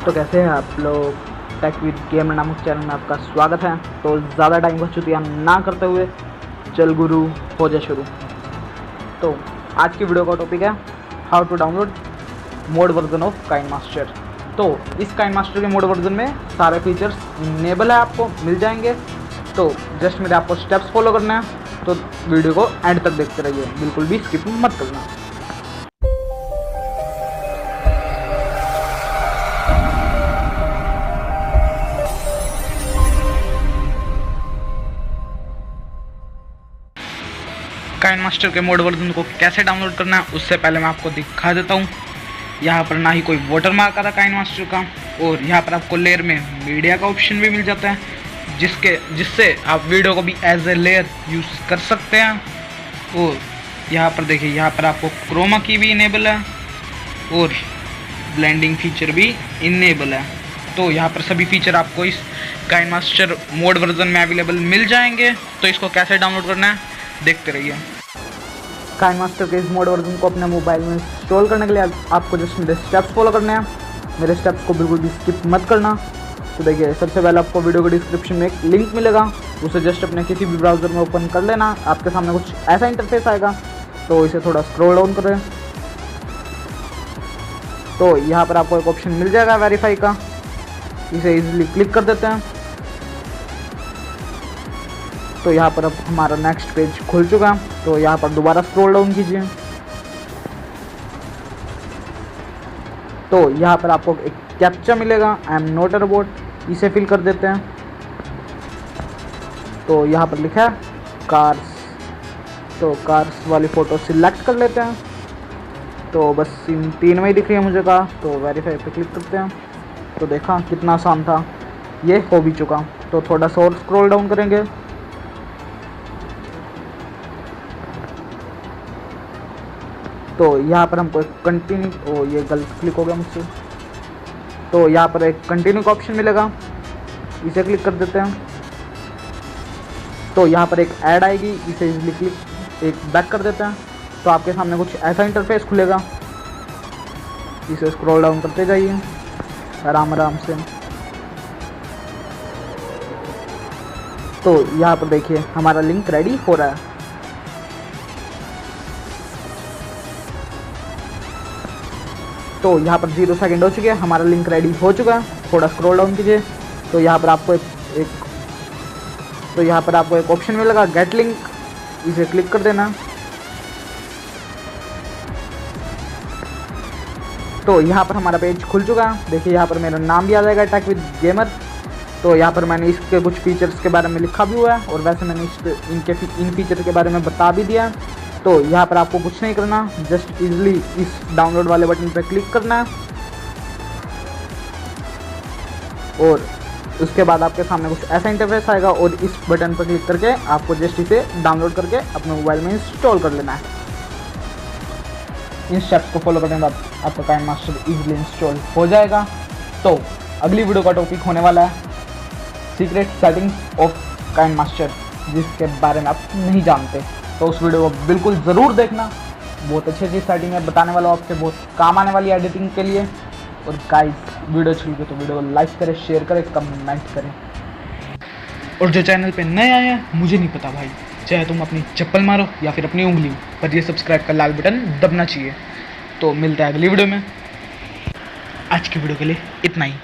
तो कैसे हैं आप लोग। टेक विद गेमर नामक चैनल में आपका स्वागत है। तो ज़्यादा टाइम का चुतिया ना करते हुए चल गुरु हो जाए शुरू। तो आज की वीडियो का टॉपिक है how to download mod version of KineMaster. तो इस काइनमास्टर के मोड वर्जन में सारे फीचर्स इनेबल है, आपको मिल जाएंगे। तो जस्ट मेरे आपको स्टेप्स फॉलो करना है, तो वीडियो को एंड तक देखते रहिए, बिल्कुल भी स्किप मत करना। काइनमास्टर के मोड वर्जन को कैसे डाउनलोड करना है उससे पहले मैं आपको दिखा देता हूँ। यहाँ पर ना ही कोई वाटरमार्क आता काइनमास्टर का, और यहाँ पर आपको लेयर में मीडिया का ऑप्शन भी मिल जाता है, जिससे आप वीडियो को भी एज ए लेयर यूज़ कर सकते हैं। और यहाँ पर देखिए, यहाँ पर आपको क्रोमा की भी इनेबल है और ब्लेंडिंग फीचर भी इनेबल है। तो यहाँ पर सभी फीचर आपको इस काइनमास्टर मोड वर्जन में अवेलेबल मिल जाएंगे। तो इसको कैसे डाउनलोड करना है देखते रहिए। काइनमास्टर के इस मोड वर्जन को अपने मोबाइल में इंस्टॉल करने के लिए आपको जस्ट मेरे स्टेप्स फॉलो करने हैं। मेरे स्टेप्स को बिल्कुल भी स्किप मत करना। तो देखिए, सबसे पहले आपको वीडियो के डिस्क्रिप्शन में एक लिंक मिलेगा, उसे जस्ट अपने किसी भी ब्राउज़र में ओपन कर लेना। आपके सामने कुछ ऐसा इंटरफेस आएगा, तो इसे थोड़ा स्क्रॉल डाउन करें। तो यहाँ पर आपको एक ऑप्शन मिल जाएगा वेरीफाई का, इसे इजीली क्लिक कर देते हैं। तो यहाँ पर अब हमारा नेक्स्ट पेज खुल चुका है। तो यहाँ पर दोबारा स्क्रॉल डाउन कीजिए। तो यहाँ पर आपको एक कैप्चा मिलेगा, I am not a robot, इसे फिल कर देते हैं। तो यहाँ पर लिखा है कार्स, तो कार्स वाली फ़ोटो सिलेक्ट कर लेते हैं। तो बस इन तीन में ही दिख रही है मुझे का, तो वेरीफाई पे क्लिक करते हैं। तो देखा कितना आसान था, ये हो भी चुका। तो थोड़ा सा और स्क्रॉल डाउन करेंगे। तो यहाँ पर हमको एक कंटिन्यू, ये गलत क्लिक हो गया मुझसे। तो यहाँ पर एक कंटिन्यू का ऑप्शन मिलेगा, इसे क्लिक कर देते हैं। तो यहाँ पर एक ऐड आएगी, इसे इजीली क्लिक एक बैक कर देते हैं। तो आपके सामने कुछ ऐसा इंटरफेस खुलेगा, इसे स्क्रॉल डाउन करते जाइए आराम आराम से। तो यहाँ पर देखिए हमारा लिंक रेडी हो रहा है। तो यहाँ पर 0 सेकंड हो चुके हैं, हमारा लिंक रेडी हो चुका है। थोड़ा स्क्रॉल डाउन कीजिए। तो यहाँ पर आपको एक ऑप्शन मिलेगा गेट लिंक, इसे क्लिक कर देना। तो यहाँ पर हमारा पेज खुल चुका है। देखिए यहाँ पर मेरा नाम भी आ जाएगा, टेक विद गेमर। तो यहाँ पर मैंने इसके कुछ फीचर्स के बारे में लिखा भी हुआ है, और वैसे मैंने इन फीचर के बारे में बता भी दिया है। तो यहाँ पर आपको कुछ नहीं करना, जस्ट इजीली इस डाउनलोड वाले बटन पर क्लिक करना है, और उसके बाद आपके सामने कुछ ऐसा इंटरफेस आएगा, और इस बटन पर क्लिक करके आपको जस्ट इसे डाउनलोड करके अपने मोबाइल में इंस्टॉल कर लेना है। इन स्टेप्स को फॉलो करने के बाद आपका काइनमास्टर इजीली इंस्टॉल हो जाएगा। तो अगली वीडियो का टॉपिक होने वाला है सीक्रेट सेटिंग्स ऑफ काइनमास्टर, जिसके बारे में आप नहीं जानते। तो उस वीडियो को बिल्कुल ज़रूर देखना, बहुत अच्छी सेटिंग है, बताने वाला आपके बहुत काम आने वाली एडिटिंग के लिए। और गाइस, वीडियो अच्छी लगे तो वीडियो को लाइक करें, शेयर करें, कमेंट करें। और जो चैनल पे नए आए हैं, मुझे नहीं पता भाई, चाहे तुम अपनी चप्पल मारो या फिर अपनी उंगली, पर ये सब्सक्राइब का लाल बटन दबना चाहिए। तो मिलता है अगली वीडियो में। आज की वीडियो के लिए इतना ही।